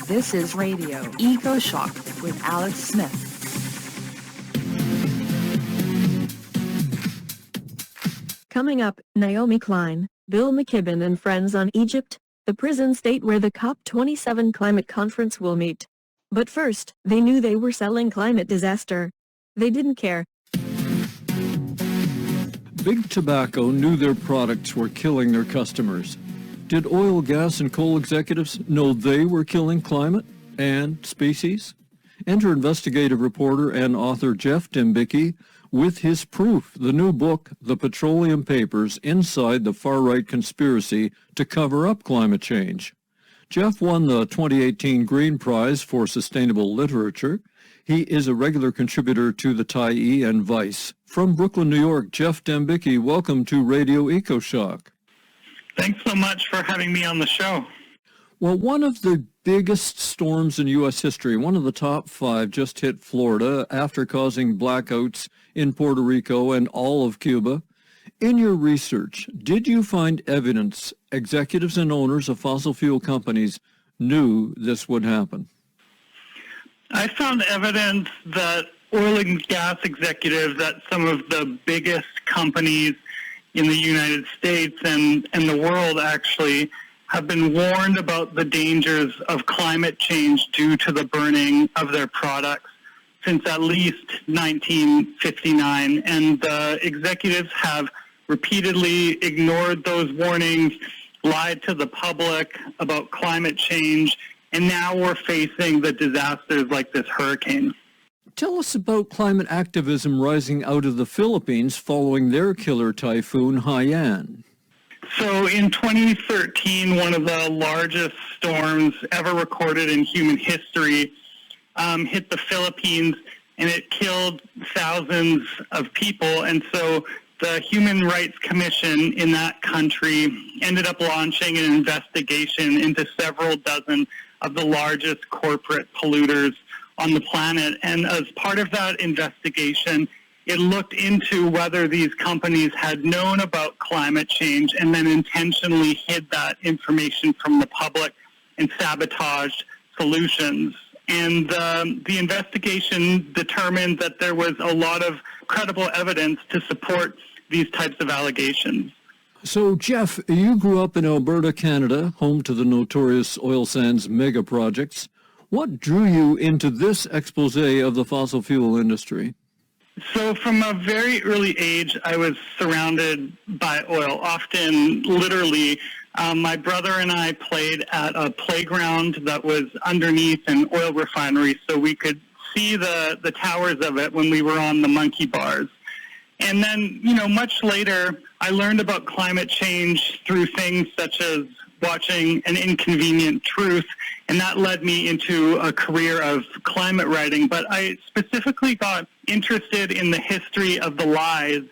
This is Radio Ecoshock with Alex Smith. Coming up, Naomi Klein, Bill McKibben and friends on Egypt, the prison state where the COP27 climate conference will meet. But first, they knew they were selling climate disaster. They didn't care. Big Tobacco knew their products were killing their customers. Did oil, gas, and coal executives know they were killing climate and species? Enter investigative reporter and author Geoff Dembicki with his proof, the new book, The Petroleum Papers, Inside the Far-Right Conspiracy to Cover Up Climate Change. Geoff won the 2018 Green Prize for Sustainable Literature. He is a regular contributor to the Tyee and VICE. From Brooklyn, New York, Geoff Dembicki, welcome to Radio Ecoshock. Thanks so much for having me on the show. Well, one of the biggest storms in U.S. history, one of the top 5, just hit Florida after causing blackouts in Puerto Rico and all of Cuba. In your research, did you find evidence executives and owners of fossil fuel companies knew this would happen? I found evidence that oil and gas executives at some of the biggest companies in the United States and the world actually have been warned about the dangers of climate change due to the burning of their products since at least 1959. And the executives have repeatedly ignored those warnings, lied to the public about climate change, and now we're facing the disasters like this hurricane. Tell us about climate activism rising out of the Philippines following their killer typhoon, Haiyan. So in 2013, one of the largest storms ever recorded in human history hit the Philippines, and it killed thousands of people. And so the Human Rights Commission in that country ended up launching an investigation into several dozen of the largest corporate polluters on the planet. And as part of that investigation, it looked into whether these companies had known about climate change and then intentionally hid that information from the public and sabotaged solutions. And the investigation determined that there was a lot of credible evidence to support these types of allegations. So, Geoff, you grew up in Alberta, Canada, home to the notorious oil sands mega projects. What drew you into this expose of the fossil fuel industry? So from a very early age, I was surrounded by oil, often literally. My brother and I played at a playground that was underneath an oil refinery, so we could see the towers of it when we were on the monkey bars. And then, much later, I learned about climate change through things such as watching An Inconvenient Truth, and that led me into a career of climate writing. But I specifically got interested in the history of the lies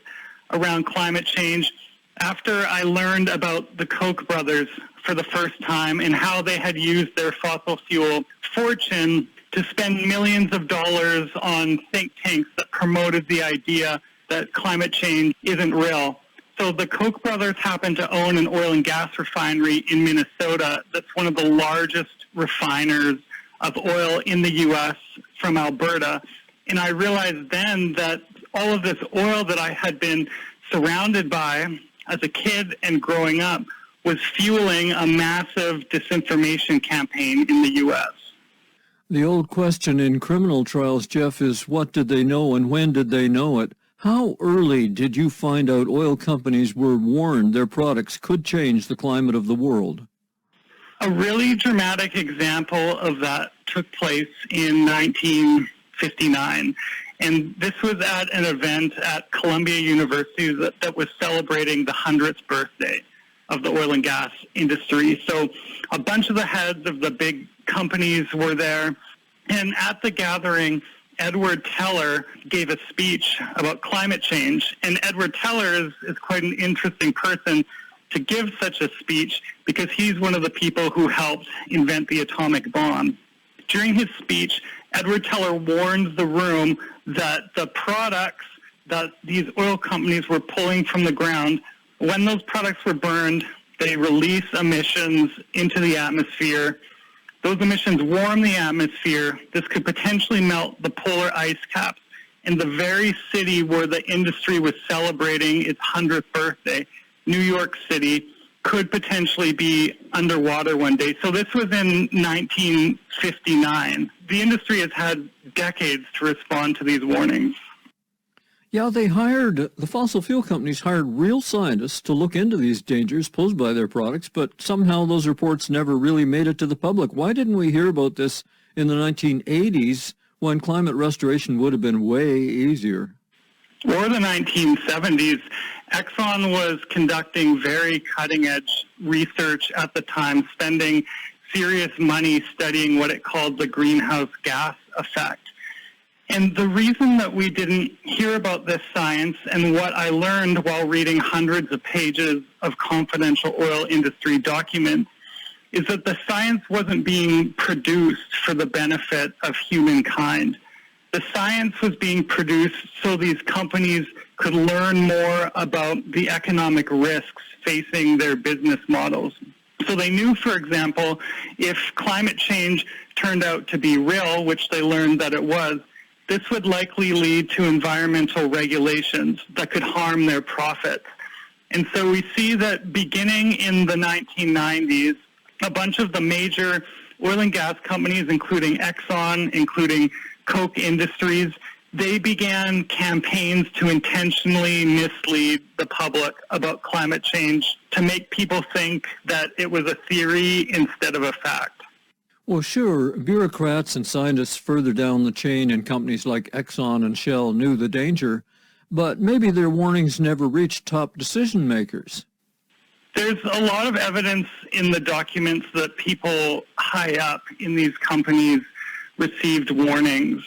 around climate change after I learned about the Koch brothers for the first time and how they had used their fossil fuel fortune to spend millions of dollars on think tanks that promoted the idea that climate change isn't real. So the Koch brothers happen to own an oil and gas refinery in Minnesota that's one of the largest refiners of oil in the U.S. from Alberta. And I realized then that all of this oil that I had been surrounded by as a kid and growing up was fueling a massive disinformation campaign in the U.S. The old question in criminal trials, Geoff, is what did they know and when did they know it? How early did you find out oil companies were warned their products could change the climate of the world? A really dramatic example of that took place in 1959. And this was at an event at Columbia University that was celebrating the 100th birthday of the oil and gas industry. So a bunch of the heads of the big companies were there. And at the gathering, Edward Teller gave a speech about climate change. And Edward Teller is quite an interesting person to give such a speech because he's one of the people who helped invent the atomic bomb. During his speech, Edward Teller warns the room that the products that these oil companies were pulling from the ground, when those products were burned, they release emissions into the atmosphere Those emissions warm the atmosphere. This could potentially melt the polar ice caps in the very city where the industry was celebrating its 100th birthday. New York City could potentially be underwater one day. So this was in 1959. The industry has had decades to respond to these warnings. Yeah, the fossil fuel companies hired real scientists to look into these dangers posed by their products, but somehow those reports never really made it to the public. Why didn't we hear about this in the 1980s when climate restoration would have been way easier? Or the 1970s, Exxon was conducting very cutting-edge research at the time, spending serious money studying what it called the greenhouse gas effect. And the reason that we didn't hear about this science, and what I learned while reading hundreds of pages of confidential oil industry documents, is that the science wasn't being produced for the benefit of humankind. The science was being produced so these companies could learn more about the economic risks facing their business models. So they knew, for example, if climate change turned out to be real, which they learned that it was, this would likely lead to environmental regulations that could harm their profits. And so we see that beginning in the 1990s, a bunch of the major oil and gas companies, including Exxon, including Koch Industries, they began campaigns to intentionally mislead the public about climate change to make people think that it was a theory instead of a fact. Well, sure, bureaucrats and scientists further down the chain in companies like Exxon and Shell knew the danger, but maybe their warnings never reached top decision makers. There's a lot of evidence in the documents that people high up in these companies received warnings.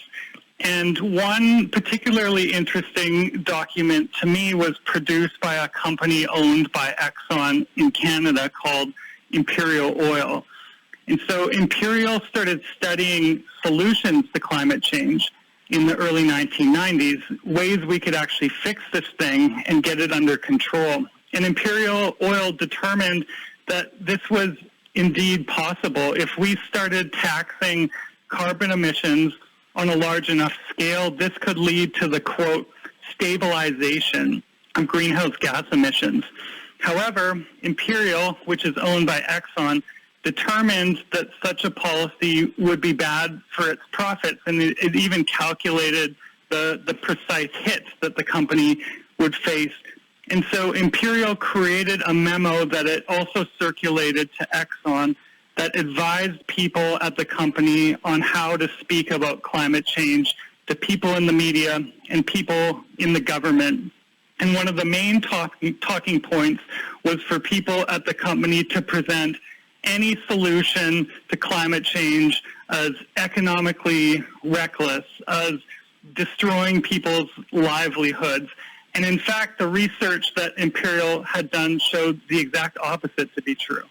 And one particularly interesting document to me was produced by a company owned by Exxon in Canada called Imperial Oil. And so Imperial started studying solutions to climate change in the early 1990s, ways we could actually fix this thing and get it under control. And Imperial Oil determined that this was indeed possible. If we started taxing carbon emissions on a large enough scale, this could lead to the, quote, stabilization of greenhouse gas emissions. However, Imperial, which is owned by Exxon, determined that such a policy would be bad for its profits, and it even calculated the precise hits that the company would face. And so Imperial created a memo that it also circulated to Exxon that advised people at the company on how to speak about climate change to people in the media and people in the government. And one of the main talking points was for people at the company to present any solution to climate change as economically reckless, as destroying people's livelihoods. And in fact, the research that Imperial had done showed the exact opposite to be true.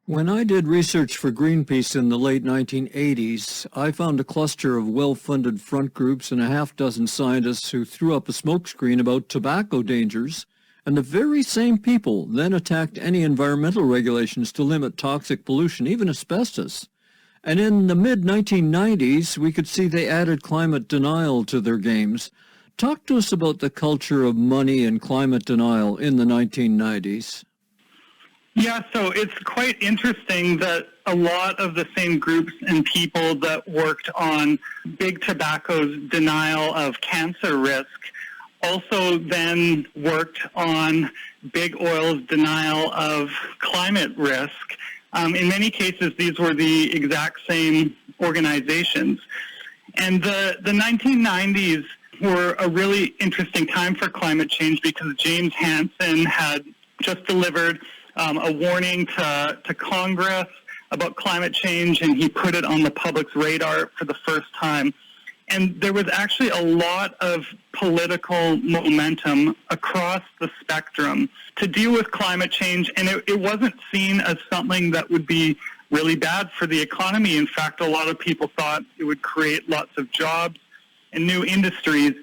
When I did research for Greenpeace in the late 1980s, I found a cluster of well-funded front groups and a half-dozen scientists who threw up a smokescreen about tobacco dangers, and the very same people then attacked any environmental regulations to limit toxic pollution, even asbestos. And in the mid-1990s, we could see they added climate denial to their games. Talk to us about the culture of money and climate denial in the 1990s. Yeah, so it's quite interesting that a lot of the same groups and people that worked on big tobacco's denial of cancer risk also then worked on big oil's denial of climate risk. In many cases, these were the exact same organizations. And the 1990s were a really interesting time for climate change because James Hansen had just delivered a warning to Congress about climate change, and he put it on the public's radar for the first time. And there was actually a lot of political momentum across the spectrum to deal with climate change, and it wasn't seen as something that would be really bad for the economy. In fact, a lot of people thought it would create lots of jobs and new industries.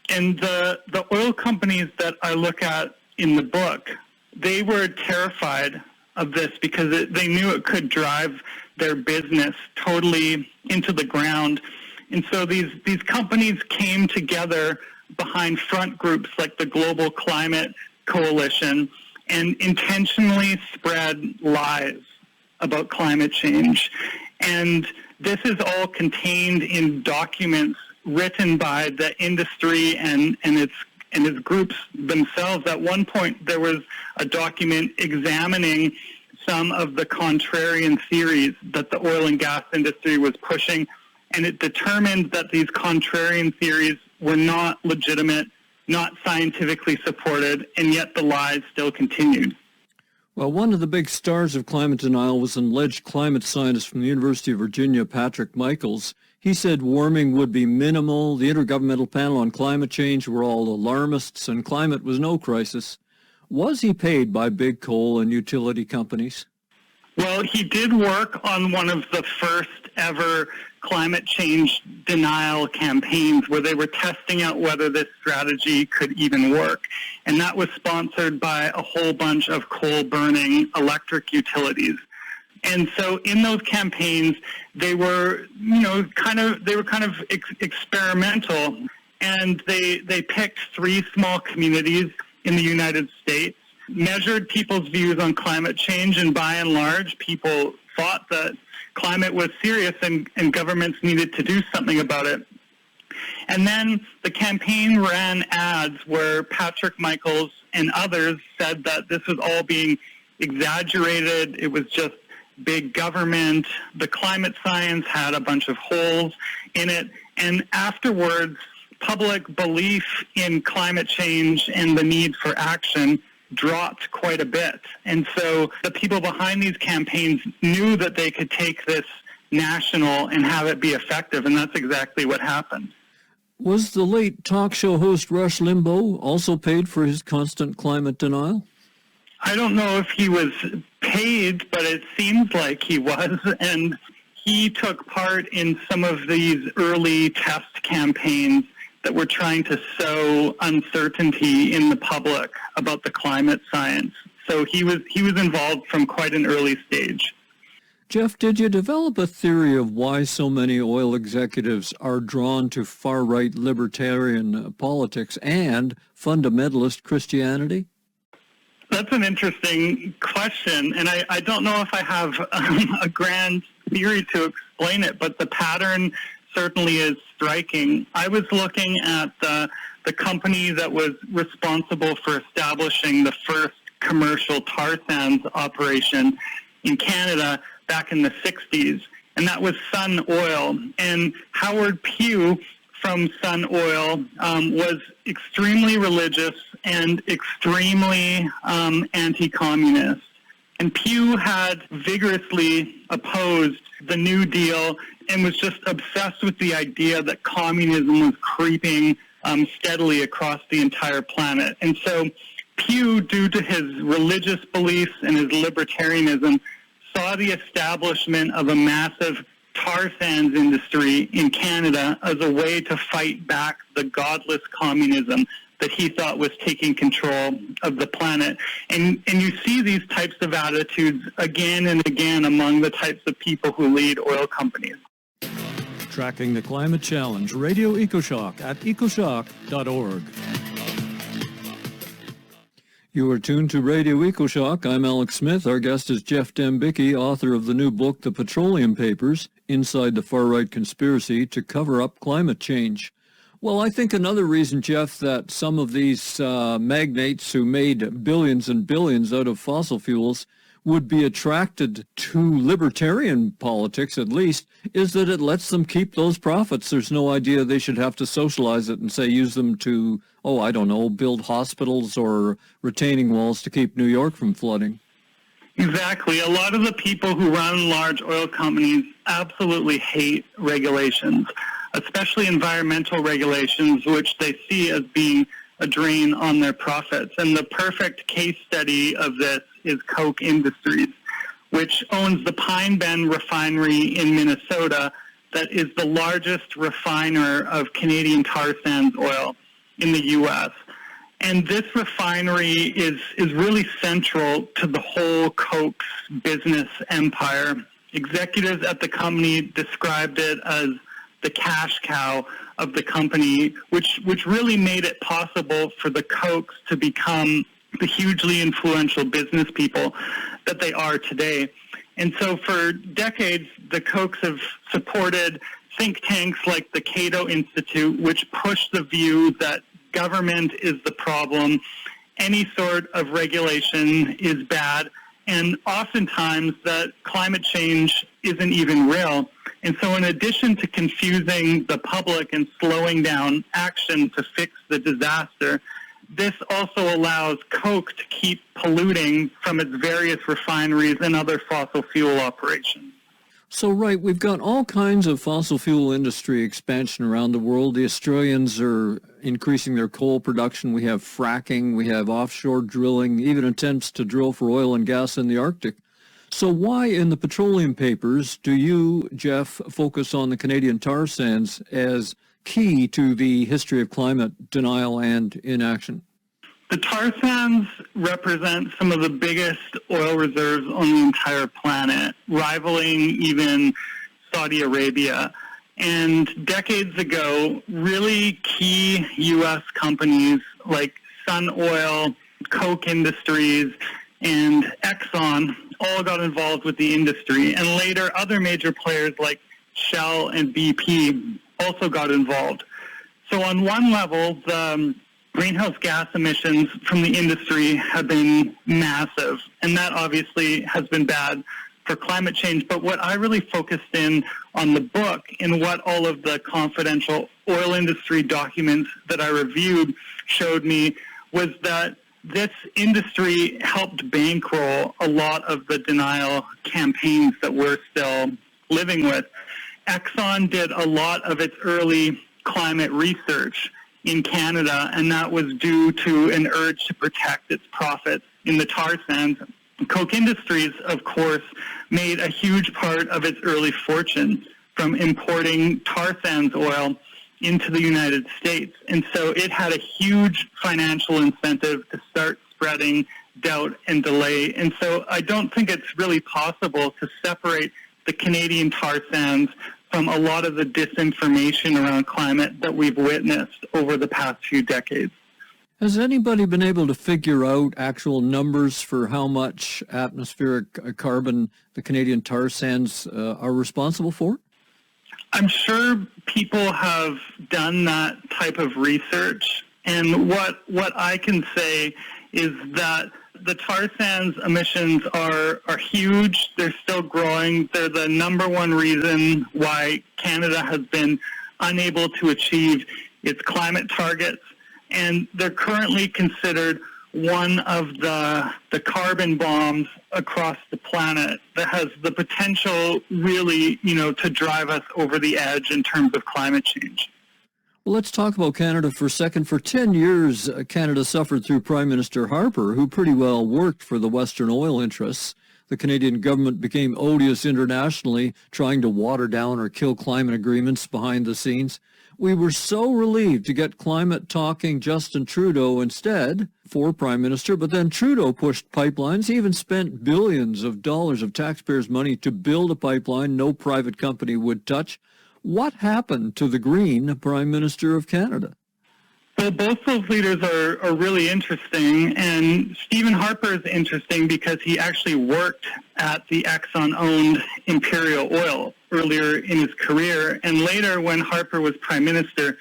And the oil companies that I look at in the book, they were terrified of this because they knew it could drive their business totally into the ground. And so these companies came together behind front groups like the Global Climate Coalition and intentionally spread lies about climate change. And this is all contained in documents written by the industry and its groups themselves. At one point, there was a document examining some of the contrarian theories that the oil and gas industry was pushing, and it determined that these contrarian theories were not legitimate, not scientifically supported, and yet the lies still continued. Well, one of the big stars of climate denial was an alleged climate scientist from the University of Virginia, Patrick Michaels. He said warming would be minimal, the Intergovernmental Panel on Climate Change were all alarmists, and climate was no crisis. Was he paid by big coal and utility companies? Well, he did work on one of the first ever climate change denial campaigns where they were testing out whether this strategy could even work. And that was sponsored by a whole bunch of coal-burning electric utilities. And so in those campaigns, they were, kind of experimental. And they picked 3 small communities in the United States, measured people's views on climate change, and by and large, people thought that climate was serious and governments needed to do something about it. And then the campaign ran ads where Patrick Michaels and others said that this was all being exaggerated, it was just big government, the climate science had a bunch of holes in it, and afterwards, public belief in climate change and the need for action dropped quite a bit. And so the people behind these campaigns knew that they could take this national and have it be effective, and that's exactly what happened. Was the late talk show host Rush Limbaugh also paid for his constant climate denial? I don't know if he was paid, but it seems like he was, and he took part in some of these early test campaigns that were trying to sow uncertainty in the public about the climate science. So he was involved from quite an early stage. Geoff, did you develop a theory of why so many oil executives are drawn to far-right libertarian politics and fundamentalist Christianity? That's an interesting question, and I don't know if I have a grand theory to explain it, but the pattern certainly is striking. I was looking at the company that was responsible for establishing the first commercial tar sands operation in Canada back in the 60s, and that was Sun Oil. And Howard Pugh from Sun Oil was extremely religious and extremely anti-communist. And Pugh had vigorously opposed the New Deal and was just obsessed with the idea that communism was creeping steadily across the entire planet. And so Pugh, due to his religious beliefs and his libertarianism, saw the establishment of a massive tar sands industry in Canada as a way to fight back the godless communism that he thought was taking control of the planet. And you see these types of attitudes again and again among the types of people who lead oil companies. Tracking the Climate Challenge, Radio Ecoshock at ecoshock.org. You are tuned to Radio Ecoshock. I'm Alex Smith. Our guest is Geoff Dembicki, author of the new book, The Petroleum Papers, Inside the Far-Right Conspiracy to Cover Up Climate Change. Well, I think another reason, Geoff, that some of these magnates who made billions and billions out of fossil fuels would be attracted to libertarian politics, at least, is that it lets them keep those profits. There's no idea they should have to socialize it and, say, use them to, build hospitals or retaining walls to keep New York from flooding. Exactly. A lot of the people who run large oil companies absolutely hate regulations, especially environmental regulations, which they see as being a drain on their profits. And the perfect case study of this is Koch Industries, which owns the Pine Bend refinery in Minnesota that is the largest refiner of Canadian tar sands oil in the U.S. And this refinery is really central to the whole Coke's business empire. Executives at the company described it as the cash cow of the company, which really made it possible for the Cokes to become the hugely influential business people that they are today. And so for decades, the Cokes have supported think tanks like the Cato Institute, which push the view that government is the problem, any sort of regulation is bad, and oftentimes that climate change isn't even real. And so in addition to confusing the public and slowing down action to fix the disaster, this also allows Coke to keep polluting from its various refineries and other fossil fuel operations. So, right, we've got all kinds of fossil fuel industry expansion around the world. The Australians are increasing their coal production. We have fracking, we have offshore drilling, even attempts to drill for oil and gas in the Arctic. So why in the Petroleum Papers do you, Geoff, focus on the Canadian tar sands as key to the history of climate denial and inaction? The tar sands represent some of the biggest oil reserves on the entire planet, rivaling even Saudi Arabia. And decades ago, really key U.S. companies like Sun Oil, Koch Industries, and Exxon all got involved with the industry. And later, other major players like Shell and BP also got involved. So on one level, the greenhouse gas emissions from the industry have been massive, and that obviously has been bad for climate change. But what I really focused in on the book and what all of the confidential oil industry documents that I reviewed showed me was that this industry helped bankroll a lot of the denial campaigns that we're still living with. Exxon did a lot of its early climate research in Canada, and that was due to an urge to protect its profits in the tar sands. Koch Industries, of course, made a huge part of its early fortune from importing tar sands oil into the United States. And so it had a huge financial incentive to start spreading doubt and delay. And so I don't think it's really possible to separate the Canadian tar sands from a lot of the disinformation around climate that we've witnessed over the past few decades. Has anybody been able to figure out actual numbers for how much atmospheric carbon the Canadian tar sands are responsible for? I'm sure people have done that type of research, and what I can say is that the tar sands emissions are huge. They're still growing. They're the number one reason why Canada has been unable to achieve its climate targets. And they're currently considered one of the carbon bombs across the planet that has the potential really, to drive us over the edge in terms of climate change. Well, let's talk about Canada for a second. For 10 years, Canada suffered through Prime Minister Harper, who pretty well worked for the Western oil interests. The Canadian government became odious internationally, trying to water down or kill climate agreements behind the scenes. We were so relieved to get climate-talking Justin Trudeau instead for Prime Minister, but then Trudeau pushed pipelines. He even spent billions of dollars of taxpayers' money to build a pipeline no private company would touch. What happened to the Green Prime Minister of Canada? Well, both those leaders are really interesting, and Stephen Harper is interesting because he actually worked at the Exxon-owned Imperial Oil earlier in his career, and later when Harper was Prime Minister,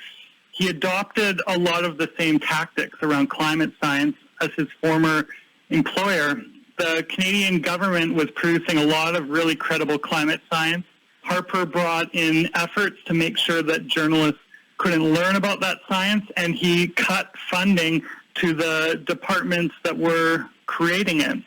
he adopted a lot of the same tactics around climate science as his former employer. The Canadian government was producing a lot of really credible climate science. Harper brought in efforts to make sure that journalists couldn't learn about that science, and he cut funding to the departments that were creating it.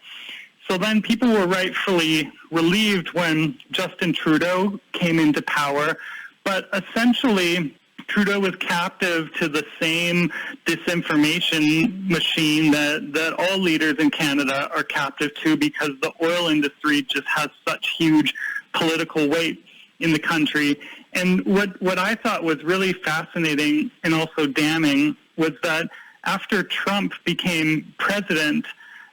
So then people were rightfully relieved when Justin Trudeau came into power, but essentially Trudeau was captive to the same disinformation machine that all leaders in Canada are captive to, because the oil industry just has such huge political weight in the country. And what I thought was really fascinating and also damning was that after Trump became president,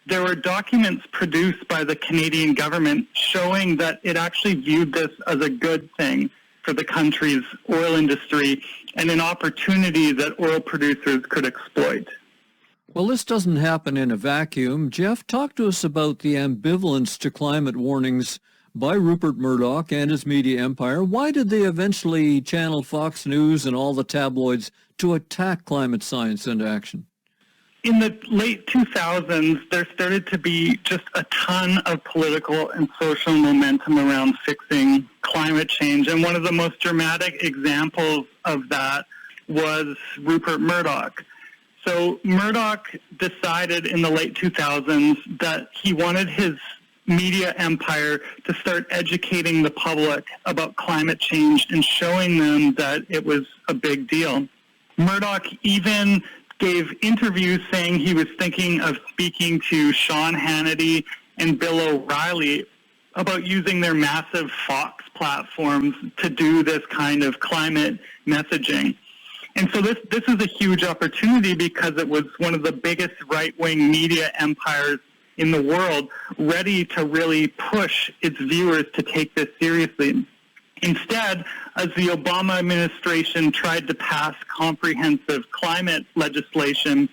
there were documents produced by the Canadian government showing that it actually viewed this as a good thing for the country's oil industry and an opportunity that oil producers could exploit. Well, this doesn't happen in a vacuum. Geoff, talk to us about the ambivalence to climate warnings by Rupert Murdoch and his media empire. Why did they eventually channel Fox News and all the tabloids to attack climate science and action? In the late 2000s, there started to be just a ton of political and social momentum around fixing climate change. And one of the most dramatic examples of that was Rupert Murdoch. So Murdoch decided in the late 2000s that he wanted his media empire to start educating the public about climate change and showing them that it was a big deal. Murdoch even gave interviews saying he was thinking of speaking to Sean Hannity and Bill O'Reilly about using their massive Fox platforms to do this kind of climate messaging. And so this is a huge opportunity because it was one of the biggest right-wing media empires in the world ready to really push its viewers to take this seriously. Instead, as the Obama administration tried to pass comprehensive climate legislation,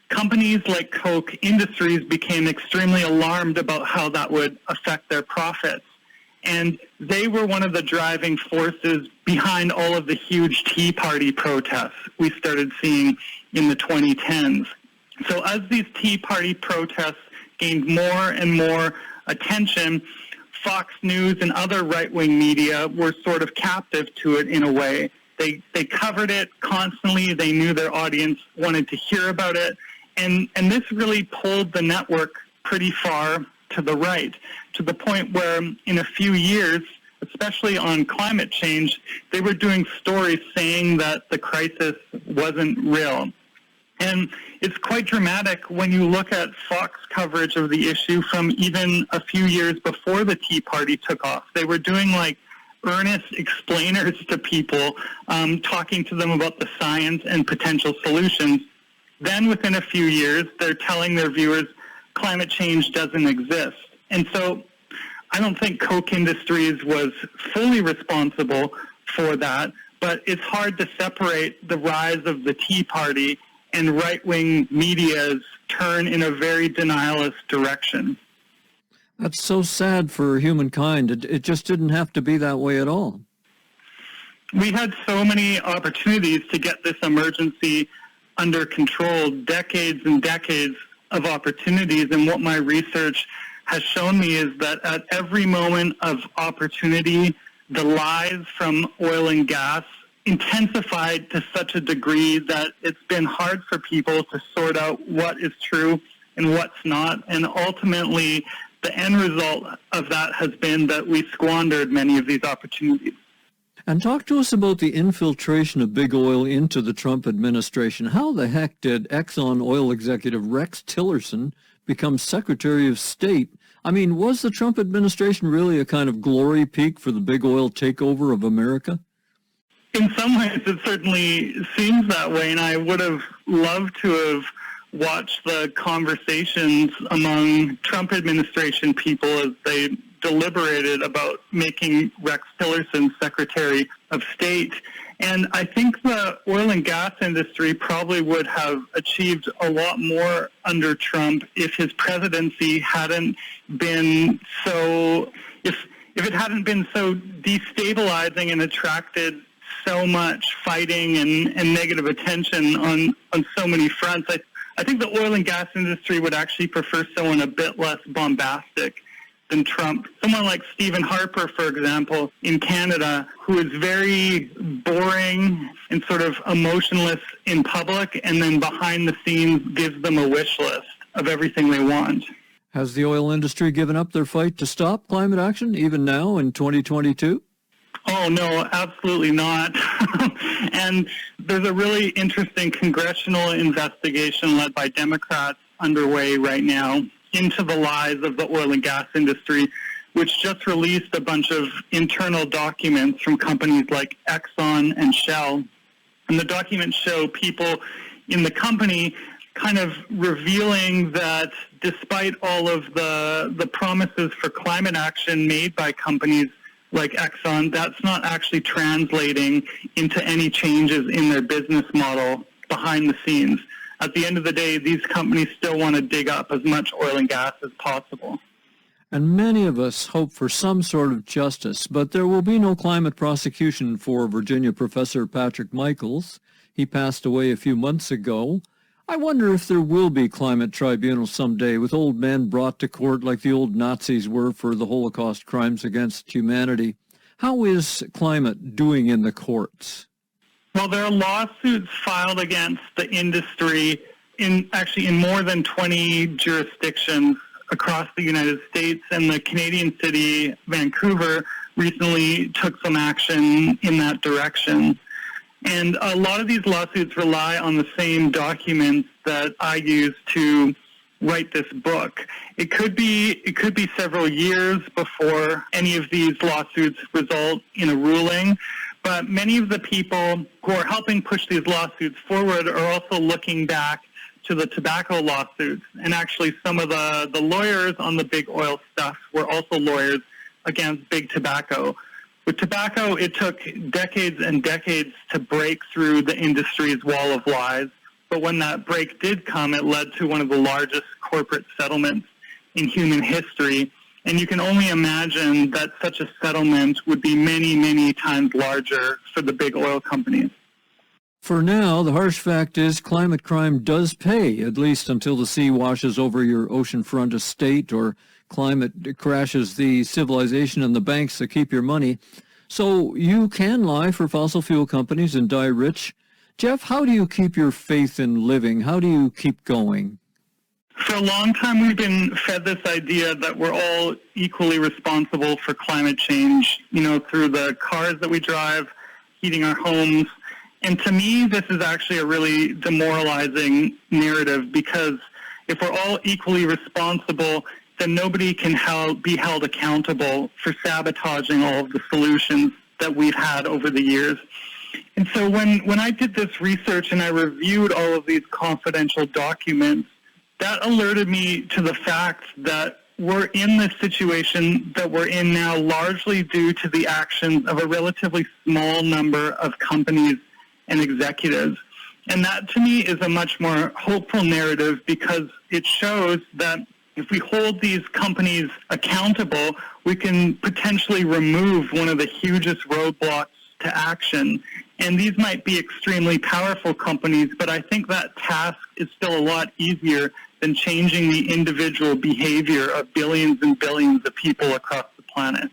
companies like Koch Industries became extremely alarmed about how that would affect their profits. And they were one of the driving forces behind all of the huge Tea Party protests we started seeing in the 2010s. So as these Tea Party protests gained more and more attention, Fox News and other right-wing media were sort of captive to it in a way. They covered it constantly. They knew their audience wanted to hear about it. And this really pulled the network pretty far to the right, to the point where in a few years, especially on climate change, they were doing stories saying that the crisis wasn't real. And it's quite dramatic when you look at Fox coverage of the issue from even a few years before the Tea Party took off. They were doing like earnest explainers to people, talking to them about the science and potential solutions. Then within a few years, they're telling their viewers climate change doesn't exist. And so I don't think Koch Industries was fully responsible for that, but it's hard to separate the rise of the Tea Party and right-wing media's turn in a very denialist direction. That's so sad for humankind. It just didn't have to be that way at all. We had so many opportunities to get this emergency under control, decades and decades of opportunities, and what my research has shown me is that at every moment of opportunity, the lies from oil and gas intensified to such a degree that it's been hard for people to sort out what is true and what's not. And ultimately, the end result of that has been that we squandered many of these opportunities. And talk to us about the infiltration of big oil into the Trump administration. How the heck did Exxon oil executive Rex Tillerson become Secretary of State? I mean, was the Trump administration really a kind of glory peak for the big oil takeover of America? In some ways, it certainly seems that way, and I would have loved to have watched the conversations among Trump administration people as they deliberated about making Rex Tillerson Secretary of State. And I think the oil and gas industry probably would have achieved a lot more under Trump if his presidency hadn't been so, if it hadn't been so destabilizing and attracted so much fighting and negative attention on so many fronts. I think the oil and gas industry would actually prefer someone a bit less bombastic than Trump. Someone like Stephen Harper, for example, in Canada, who is very boring and sort of emotionless in public, and then behind the scenes gives them a wish list of everything they want. Has the oil industry given up their fight to stop climate action, even now in 2022? Oh, no, absolutely not. And there's a really interesting congressional investigation led by Democrats underway right now into the lies of the oil and gas industry, which just released a bunch of internal documents from companies like Exxon and Shell. And the documents show people in the company kind of revealing that despite all of the promises for climate action made by companies like Exxon, that's not actually translating into any changes in their business model behind the scenes. At the end of the day, these companies still want to dig up as much oil and gas as possible. And many of us hope for some sort of justice, but there will be no climate prosecution for Virginia professor Patrick Michaels. He passed away a few months ago. I wonder if there will be climate tribunals someday with old men brought to court like the old Nazis were for the Holocaust crimes against humanity. How is climate doing in the courts? Well, there are lawsuits filed against the industry in more than 20 jurisdictions across the United States, and the Canadian city, Vancouver, recently took some action in that direction. And a lot of these lawsuits rely on the same documents that I used to write this book. It could be several years before any of these lawsuits result in a ruling, but many of the people who are helping push these lawsuits forward are also looking back to the tobacco lawsuits. And actually some of the lawyers on the big oil stuff were also lawyers against big tobacco. With tobacco, it took decades and decades to break through the industry's wall of lies. But when that break did come, it led to one of the largest corporate settlements in human history. And you can only imagine that such a settlement would be many, many times larger for the big oil companies. For now, the harsh fact is climate crime does pay, at least until the sea washes over your oceanfront estate or climate crashes the civilization and the banks that keep your money. So you can lie for fossil fuel companies and die rich. Geoff, how do you keep your faith in living? How do you keep going? For a long time, we've been fed this idea that we're all equally responsible for climate change, through the cars that we drive, heating our homes. And to me, this is actually a really demoralizing narrative, because if we're all equally responsible, then nobody can be held accountable for sabotaging all of the solutions that we've had over the years. And so when I did this research and I reviewed all of these confidential documents, that alerted me to the fact that we're in the situation that we're in now largely due to the actions of a relatively small number of companies and executives. And that, to me, is a much more hopeful narrative, because it shows that if we hold these companies accountable, we can potentially remove one of the hugest roadblocks to action. And these might be extremely powerful companies, but I think that task is still a lot easier than changing the individual behavior of billions and billions of people across the planet.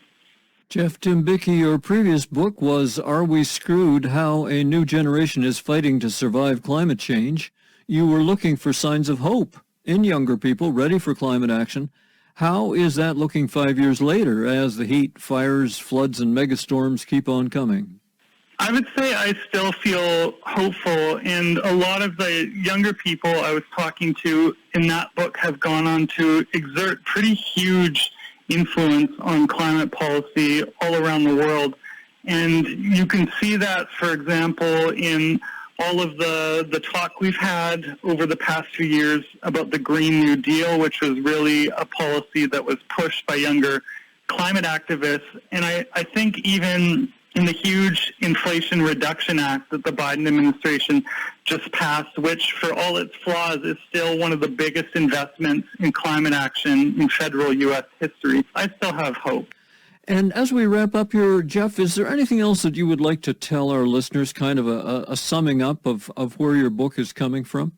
Geoff Dembicki, your previous book was Are We Screwed? How a New Generation is Fighting to Survive Climate Change. You were looking for signs of hope in younger people ready for climate action. How is that looking 5 years later as the heat, fires, floods, and megastorms keep on coming? I would say I still feel hopeful, and a lot of the younger people I was talking to in that book have gone on to exert pretty huge influence on climate policy all around the world. And you can see that, for example, in all of the talk we've had over the past few years about the Green New Deal, which was really a policy that was pushed by younger climate activists. And I think even in the huge Inflation Reduction Act that the Biden administration just passed, which for all its flaws is still one of the biggest investments in climate action in federal U.S. history, I still have hope. And as we wrap up here, Geoff, is there anything else that you would like to tell our listeners, kind of a summing up of where your book is coming from?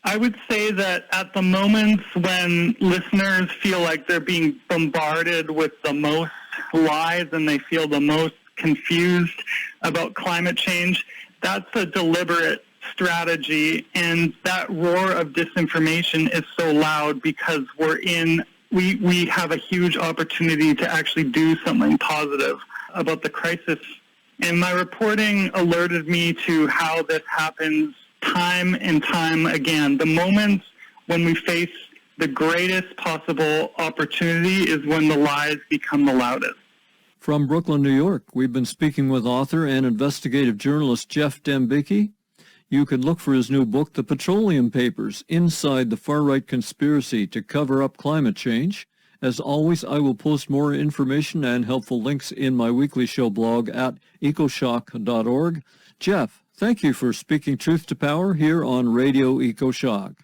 I would say that at the moments when listeners feel like they're being bombarded with the most lies and they feel the most confused about climate change, that's a deliberate strategy, and that roar of disinformation is so loud because we have a huge opportunity to actually do something positive about the crisis. And my reporting alerted me to how this happens time and time again. The moments when we face the greatest possible opportunity is when the lies become the loudest. From Brooklyn, New York, we've been speaking with author and investigative journalist Geoff Dembicki. You can look for his new book, The Petroleum Papers, Inside the Far-Right Conspiracy to Cover Up Climate Change. As always, I will post more information and helpful links in my weekly show blog at ecoshock.org. Geoff, thank you for speaking truth to power here on Radio Ecoshock.